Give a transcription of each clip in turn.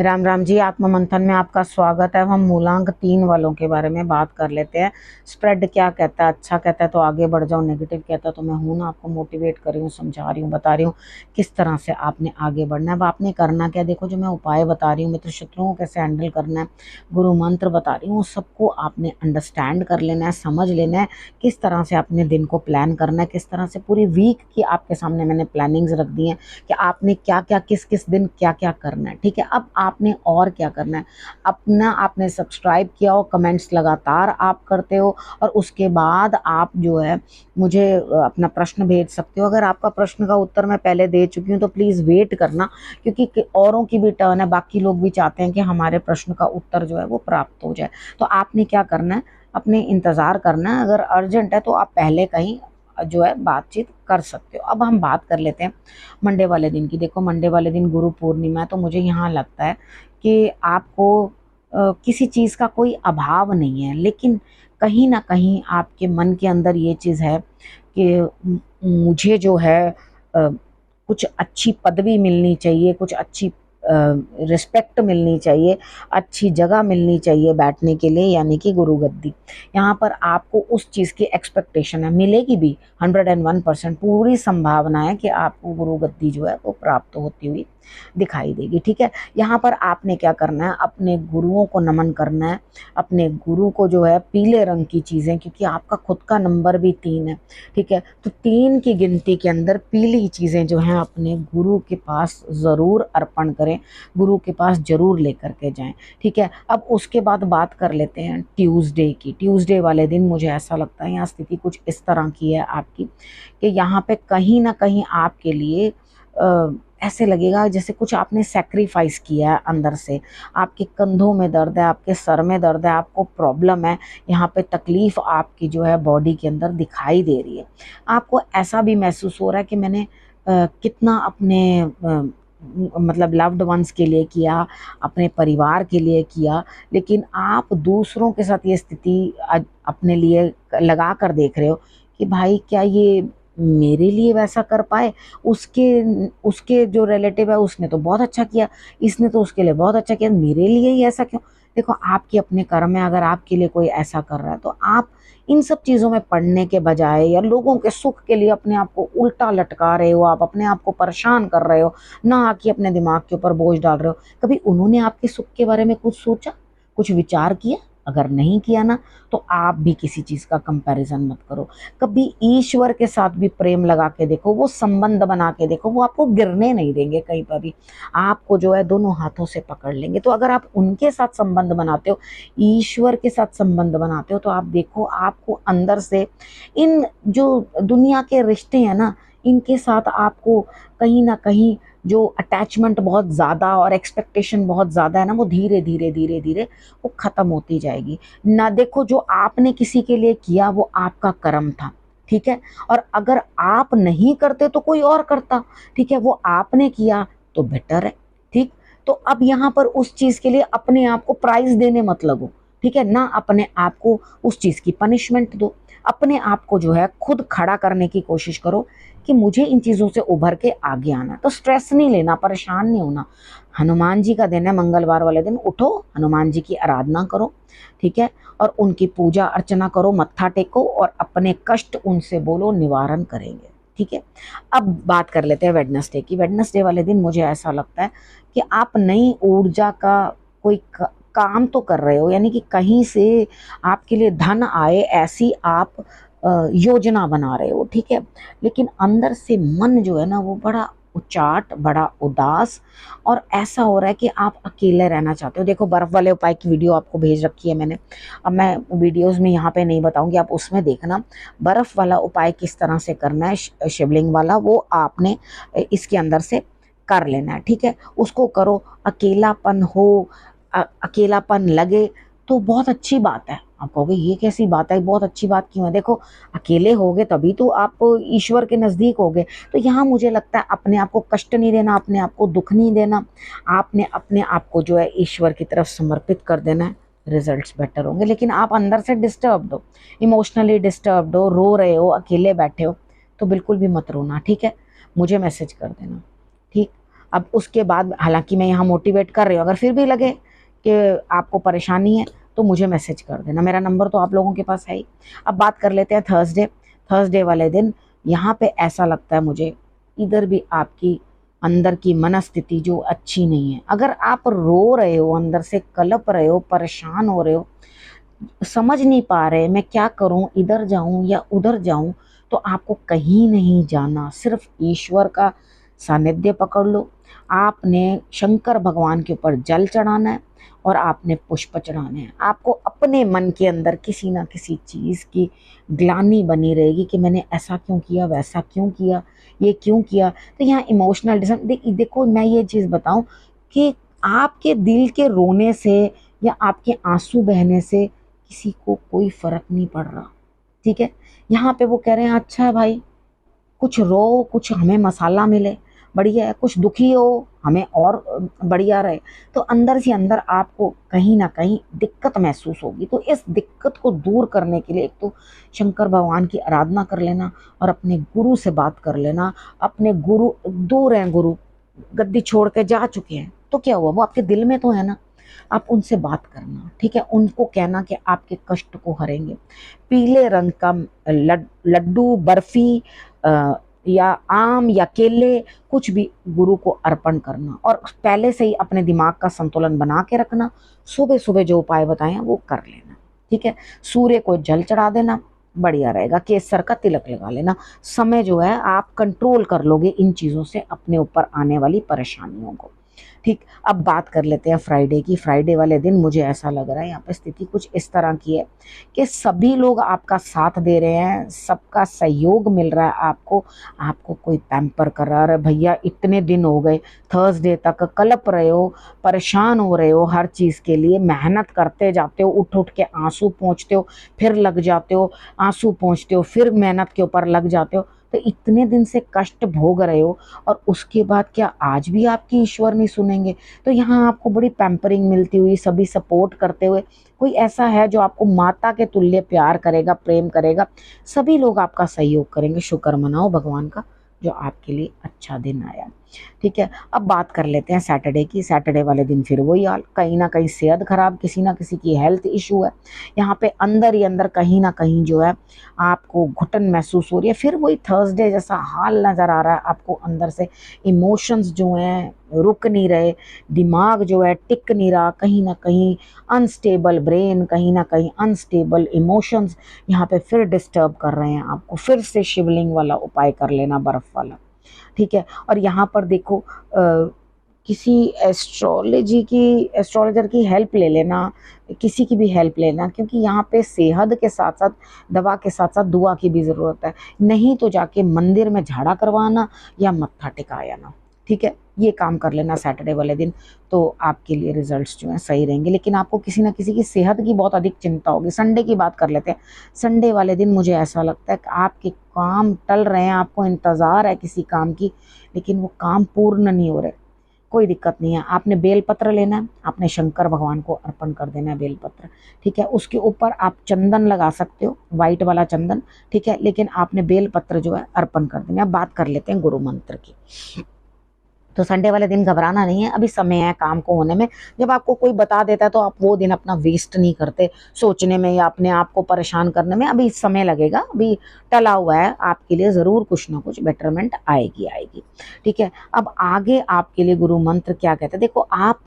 राम राम जी। आत्म मंथन में आपका स्वागत है। हम मूलांक 3 वालों के बारे में बात कर लेते हैं। स्प्रेड क्या कहता है, अच्छा कहता है तो आगे बढ़ जाओ, नेगेटिव कहता है तो मैं हूं ना, आपको मोटिवेट कर रही हूँ, समझा रही हूँ, बता रही हूँ किस तरह से आपने आगे बढ़ना है। अब आपने करना क्या, देखो जो मैं उपाय बता रही हूँ, मित्र शत्रुओं को कैसे हैंडल करना है, गुरु मंत्र बता रही हूँ, सबको आपने अंडरस्टैंड कर लेना है, समझ लेना है किस तरह से अपने दिन को प्लान करना है, किस तरह से पूरी वीक की आपके सामने मैंने प्लानिंग्स रख दी हैं कि आपने क्या क्या किस किस दिन क्या क्या करना है। ठीक है, अब आपने और क्या करना है, अपना आपने सब्सक्राइब किया हो, कमेंट्स लगातार आप करते हो, और उसके बाद आप जो है मुझे अपना प्रश्न भेज सकते हो। अगर आपका प्रश्न का उत्तर मैं पहले दे चुकी हूँ तो प्लीज़ वेट करना, क्योंकि औरों की भी टर्न है, बाकी लोग भी चाहते हैं कि हमारे प्रश्न का उत्तर जो है वो प्राप्त हो जाए। तो आपने क्या करना है, अपने इंतज़ार करना है। अगर अर्जेंट है तो आप पहले कहीं जो है बातचीत कर सकते हो। अब हम बात कर लेते हैं मंडे वाले दिन की। देखो मंडे वाले दिन गुरु पूर्णिमा है, तो मुझे यहाँ लगता है कि आपको किसी चीज़ का कोई अभाव नहीं है, लेकिन कहीं ना कहीं आपके मन के अंदर ये चीज़ है कि मुझे जो है कुछ अच्छी पदवी मिलनी चाहिए, कुछ अच्छी रिस्पेक्ट मिलनी चाहिए, अच्छी जगह मिलनी चाहिए बैठने के लिए, यानी कि गुरु गद्दी। यहाँ पर आपको उस चीज़ की एक्सपेक्टेशन है, मिलेगी भी 101%, पूरी संभावना है कि आपको गुरु गद्दी जो है वो प्राप्त होती हुई दिखाई देगी। ठीक है, यहाँ पर आपने क्या करना है, अपने गुरुओं को नमन करना है, अपने गुरु को जो है पीले रंग की चीज़ें, क्योंकि आपका खुद का नंबर भी 3 है। ठीक है, तो 3 की गिनती के अंदर पीली चीज़ें जो हैं अपने गुरु के पास ज़रूर अर्पण करें, गुरु के पास ज़रूर लेकर के जाएं। ठीक है, अब उसके बाद बात कर लेते हैं ट्यूसडे की। ट्यूसडे वाले दिन मुझे ऐसा लगता है यहाँ स्थिति कुछ इस तरह की है आपकी कि यहाँ पे कहीं ना कहीं आपके लिए ऐसे लगेगा जैसे कुछ आपने सेक्रीफाइस किया है अंदर से। आपके कंधों में दर्द है, आपके सर में दर्द है, आपको प्रॉब्लम है, यहाँ पे तकलीफ आपकी जो है बॉडी के अंदर दिखाई दे रही है। आपको ऐसा भी महसूस हो रहा है कि मैंने कितना अपने मतलब लव्ड वंस के लिए किया, अपने परिवार के लिए किया, लेकिन आप दूसरों के साथ ये स्थिति अपने लिए लगा कर देख रहे हो कि भाई क्या ये मेरे लिए वैसा कर पाए, उसके उसके जो रिलेटिव है उसने तो बहुत अच्छा किया, इसने तो उसके लिए बहुत अच्छा किया, मेरे लिए ही ऐसा क्यों। देखो आपके अपने कर्म है, अगर आपके लिए कोई ऐसा कर रहा है तो आप इन सब चीज़ों में पढ़ने के बजाय या लोगों के सुख के लिए अपने आप को उल्टा लटका रहे हो, आप अपने आप को परेशान कर रहे हो, ना कि अपने दिमाग के ऊपर बोझ डाल रहे हो। कभी उन्होंने आपके सुख के बारे में कुछ सोचा, कुछ विचार किया? अगर नहीं किया ना, तो आप भी किसी चीज़ का कंपैरिजन मत करो। कभी ईश्वर के साथ भी प्रेम लगा के देखो, वो संबंध बना के देखो, वो आपको गिरने नहीं देंगे कहीं पर भी, आपको जो है दोनों हाथों से पकड़ लेंगे। तो अगर आप उनके साथ संबंध बनाते हो, ईश्वर के साथ संबंध बनाते हो, तो आप देखो आपको अंदर से इन जो दुनिया के रिश्ते हैं ना, इनके साथ आपको कहीं ना कहीं जो अटैचमेंट बहुत ज़्यादा और एक्सपेक्टेशन बहुत ज़्यादा है ना, वो धीरे धीरे धीरे धीरे वो ख़त्म होती जाएगी ना। देखो जो आपने किसी के लिए किया वो आपका कर्म था, ठीक है, और अगर आप नहीं करते तो कोई और करता। ठीक है, वो आपने किया तो बेटर है। ठीक, तो अब यहाँ पर उस चीज़ के लिए अपने आप को प्राइज देने मत लगो। ठीक है ना, अपने आप को उस चीज़ की पनिशमेंट दो, अपने आप को जो है खुद खड़ा करने की कोशिश करो कि मुझे इन चीज़ों से उभर के आगे आना। तो स्ट्रेस नहीं लेना, परेशान नहीं होना। हनुमान जी का दिन है, मंगलवार वाले दिन उठो, हनुमान जी की आराधना करो, ठीक है, और उनकी पूजा अर्चना करो, मत्था टेको और अपने कष्ट उनसे बोलो, निवारण करेंगे। ठीक है, अब बात कर लेते हैं वेडनेसडे की। वेडनेसडे वाले दिन मुझे ऐसा लगता है कि आप नई ऊर्जा का कोई काम तो कर रहे हो, यानी कि कहीं से आपके लिए धन आए ऐसी आप योजना बना रहे हो। ठीक है, लेकिन अंदर से मन जो है ना वो बड़ा उचाट, बड़ा उदास, और ऐसा हो रहा है कि आप अकेले रहना चाहते हो। देखो बर्फ वाले उपाय की वीडियो आपको भेज रखी है मैंने, अब मैं वीडियोस में यहाँ पे नहीं बताऊंगी, आप उसमें देखना बर्फ वाला उपाय किस तरह से करना है। शिवलिंग वाला वो आपने इसके अंदर से कर लेना है। ठीक है, उसको करो, अकेलापन हो, अकेलापन लगे तो बहुत अच्छी बात है। आप कहोगे ये कैसी बात है, बहुत अच्छी बात क्यों है। देखो अकेले होगे तभी तो आप ईश्वर के नज़दीक होगे। तो यहाँ मुझे लगता है अपने आप को कष्ट नहीं देना, अपने आप को दुख नहीं देना, आपने अपने आप को जो है ईश्वर की तरफ समर्पित कर देना है, रिजल्ट्स बेटर होंगे। लेकिन आप अंदर से डिस्टर्ब्ड हो, इमोशनली डिस्टर्ब्ड हो, रो रहे हो, अकेले बैठे हो, तो बिल्कुल भी मत रोना। ठीक है, मुझे मैसेज कर देना। ठीक, अब उसके बाद हालांकि मैं यहाँ मोटिवेट कर रही हूँ, अगर फिर भी लगे कि आपको परेशानी है तो मुझे मैसेज कर देना, मेरा नंबर तो आप लोगों के पास है ही। अब बात कर लेते हैं थर्सडे। थर्सडे वाले दिन यहाँ पे ऐसा लगता है मुझे, इधर भी आपकी अंदर की मनस्थिति जो अच्छी नहीं है। अगर आप रो रहे हो, अंदर से कलप रहे हो, परेशान हो रहे हो, समझ नहीं पा रहे मैं क्या करूं, इधर जाऊं या उधर जाऊं, तो आपको कहीं नहीं जाना, सिर्फ ईश्वर का सानिध्य पकड़ लो। आपने शंकर भगवान के ऊपर जल चढ़ाना है और आपने पुष्प चढ़ाने हैं। आपको अपने मन के अंदर किसी ना किसी चीज़ की ग्लानि बनी रहेगी कि मैंने ऐसा क्यों किया, वैसा क्यों किया, ये क्यों किया। तो यहाँ इमोशनल देखो मैं ये चीज़ बताऊं कि आपके दिल के रोने से या आपके आंसू बहने से किसी को कोई फर्क नहीं पड़ रहा, ठीक है। यहाँ पे वो कह रहे हैं अच्छा है भाई, कुछ रो, कुछ हमें मसाला मिले, बढ़िया है, कुछ दुखी हो हमें और बढ़िया रहे। तो अंदर से अंदर आपको कहीं ना कहीं दिक्कत महसूस होगी। तो इस दिक्कत को दूर करने के लिए एक तो शंकर भगवान की आराधना कर लेना और अपने गुरु से बात कर लेना। अपने गुरु दूर हैं, गुरु गद्दी छोड़ के जा चुके हैं, तो क्या हुआ, वो आपके दिल में तो है ना। आप उनसे बात करना, ठीक है, उनको कहना कि आपके कष्ट को हरेंगे। पीले रंग का लड्डू, बर्फी या आम या केले, कुछ भी गुरु को अर्पण करना और पहले से ही अपने दिमाग का संतुलन बना के रखना। सुबह सुबह जो उपाय बताए हैं वो कर लेना, ठीक है। सूर्य को जल चढ़ा देना, बढ़िया रहेगा। केसर का तिलक लगा लेना। समय जो है आप कंट्रोल कर लोगे इन चीज़ों से अपने ऊपर आने वाली परेशानियों को, ठीक। अब बात कर लेते हैं फ्राइडे की। फ्राइडे वाले दिन मुझे ऐसा लग रहा है यहाँ पे स्थिति कुछ इस तरह की है कि सभी लोग आपका साथ दे रहे हैं, सबका सहयोग मिल रहा है आपको। आपको कोई पैम्पर कर रहा है, भैया इतने दिन हो गए, थर्सडे तक कलप रहे हो, परेशान हो रहे हो, हर चीज़ के लिए मेहनत करते जाते हो, उठ उठ के आंसू पोंछते हो, फिर लग जाते हो, आंसू पोंछते हो, फिर मेहनत के ऊपर लग जाते हो। तो इतने दिन से कष्ट भोग रहे हो और उसके बाद क्या आज भी आपकी ईश्वर नहीं सुनेंगे। तो यहाँ आपको बड़ी पैम्परिंग मिलती हुई, सभी सपोर्ट करते हुए, कोई ऐसा है जो आपको माता के तुल्य प्यार करेगा, प्रेम करेगा, सभी लोग आपका सहयोग करेंगे। शुक्र मनाओ भगवान का जो आपके लिए अच्छा दिन आया, ठीक है। अब बात कर लेते हैं सैटरडे की। सैटरडे वाले दिन फिर वही हाल, कहीं ना कहीं सेहत खराब, किसी ना किसी की हेल्थ इशू है। यहाँ पे अंदर ही अंदर कहीं ना कहीं जो है आपको घुटन महसूस हो रही है। फिर वही थर्सडे जैसा हाल नज़र आ रहा है आपको अंदर से। इमोशंस जो हैं रुक नहीं रहे, दिमाग जो है टिक नहीं रहा, कहीं ना कहीं अनस्टेबल ब्रेन, कहीं ना कहीं अनस्टेबल इमोशंस यहाँ पे फिर डिस्टर्ब कर रहे हैं आपको। फिर से शिवलिंग वाला उपाय कर लेना, बर्फ वाला, ठीक है। और यहाँ पर देखो किसी एस्ट्रोलॉजर की हेल्प ले लेना, किसी की भी हेल्प लेना, क्योंकि यहाँ पे सेहत के साथ साथ दवा के साथ साथ दुआ की भी ज़रूरत है। नहीं तो जाके मंदिर में झाड़ा करवाना या मत्था टिकाया ना, ठीक है। ये काम कर लेना सैटरडे वाले दिन, तो आपके लिए रिजल्ट्स जो हैं सही रहेंगे। लेकिन आपको किसी ना किसी की सेहत की बहुत अधिक चिंता होगी। संडे की बात कर लेते हैं। संडे वाले दिन मुझे ऐसा लगता है कि आपके काम टल रहे हैं, आपको इंतज़ार है किसी काम की, लेकिन वो काम पूर्ण नहीं हो रहे। कोई दिक्कत नहीं है, आपने बेलपत्र लेना है, आपने शंकर भगवान को अर्पण कर देना है बेलपत्र, ठीक है। उसके ऊपर आप चंदन लगा सकते हो, वाइट वाला चंदन, ठीक है, लेकिन आपने बेलपत्र जो है अर्पण कर देना है। अब बात कर लेते हैं गुरु मंत्र की। तो संडे वाले दिन घबराना नहीं है, अभी समय है काम को होने में। जब आपको कोई बता देता है तो आप वो दिन अपना वेस्ट नहीं करते सोचने में या अपने आप को परेशान करने में। अभी समय लगेगा, अभी टला हुआ है, आपके लिए ज़रूर कुछ ना कुछ बेटरमेंट आएगी आएगी, ठीक है। अब आगे आपके लिए गुरु मंत्र क्या कहते हैं, देखो आप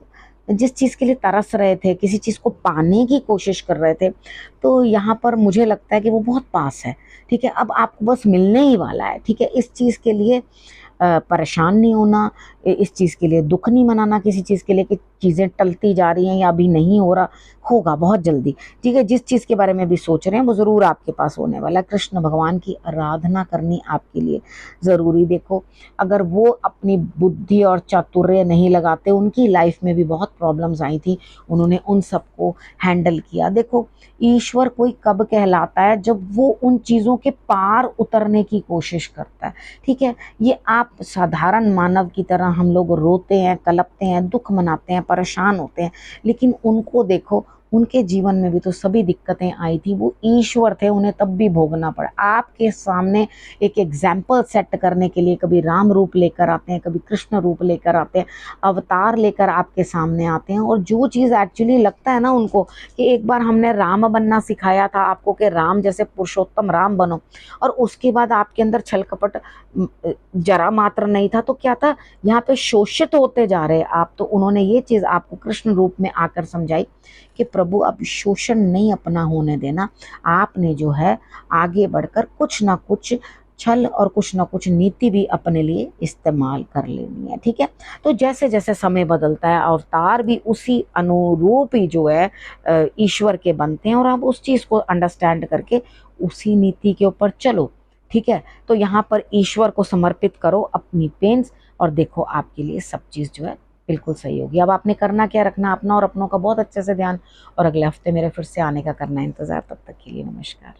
जिस चीज़ के लिए तरस रहे थे, किसी चीज़ को पाने की कोशिश कर रहे थे, तो यहाँ पर मुझे लगता है कि वो बहुत पास है, ठीक है। अब आपको बस मिलने ही वाला है, ठीक है। इस चीज़ के लिए परेशान नहीं होना, इस चीज़ के लिए दुख नहीं मनाना, किसी चीज़ के लिए कि चीज़ें टलती जा रही हैं या अभी नहीं हो रहा, होगा बहुत जल्दी, ठीक है। जिस चीज़ के बारे में भी सोच रहे हैं वो ज़रूर आपके पास होने वाला है। कृष्ण भगवान की आराधना करनी आपके लिए ज़रूरी। देखो अगर वो अपनी बुद्धि और चातुर्य नहीं लगाते, उनकी लाइफ में भी बहुत प्रॉब्लम्स आई थी, उन्होंने उन सबको हैंडल किया। देखो ईश्वर कोई कब कहलाता है, जब वो उन चीज़ों के पार उतरने की कोशिश करता है, ठीक है। ये आप साधारण मानव की तरह हम लोग रोते हैं, कलपते हैं, दुख मनाते हैं, परेशान होते हैं, लेकिन उनको देखो उनके जीवन में भी तो सभी दिक्कतें आई थी, वो ईश्वर थे, उन्हें तब भी भोगना पड़ा। आपके सामने एक एग्जाम्पल सेट करने के लिए कभी राम रूप लेकर आते हैं, कभी कृष्ण रूप लेकर आते हैं, अवतार लेकर आपके सामने आते हैं। और जो चीज़ एक्चुअली लगता है ना उनको कि एक बार हमने राम बनना सिखाया था आपको कि राम जैसे पुरुषोत्तम राम बनो, और उसके बाद आपके अंदर छल कपट जरा मात्र नहीं था, तो क्या था, यहाँ पे शोषित होते जा रहे आप। तो उन्होंने ये चीज़ आपको कृष्ण रूप में आकर समझाई कि प्रभु अब शोषण नहीं अपना होने देना, आपने जो है आगे बढ़कर कुछ ना कुछ छल और कुछ ना कुछ नीति भी अपने लिए इस्तेमाल कर लेनी है, ठीक है। तो जैसे जैसे समय बदलता है अवतार भी उसी अनुरूप ही जो है ईश्वर के बनते हैं, और आप उस चीज़ को अंडरस्टैंड करके उसी नीति के ऊपर चलो, ठीक है। तो यहाँ पर ईश्वर को समर्पित करो अपनी पेन्स, और देखो आपके लिए सब चीज़ जो है बिल्कुल सही होगी। अब आपने करना क्या, रखना अपना और अपनों का बहुत अच्छे से ध्यान, और अगले हफ्ते मेरे फिर से आने का करना इंतज़ार। तब तक के लिए नमस्कार।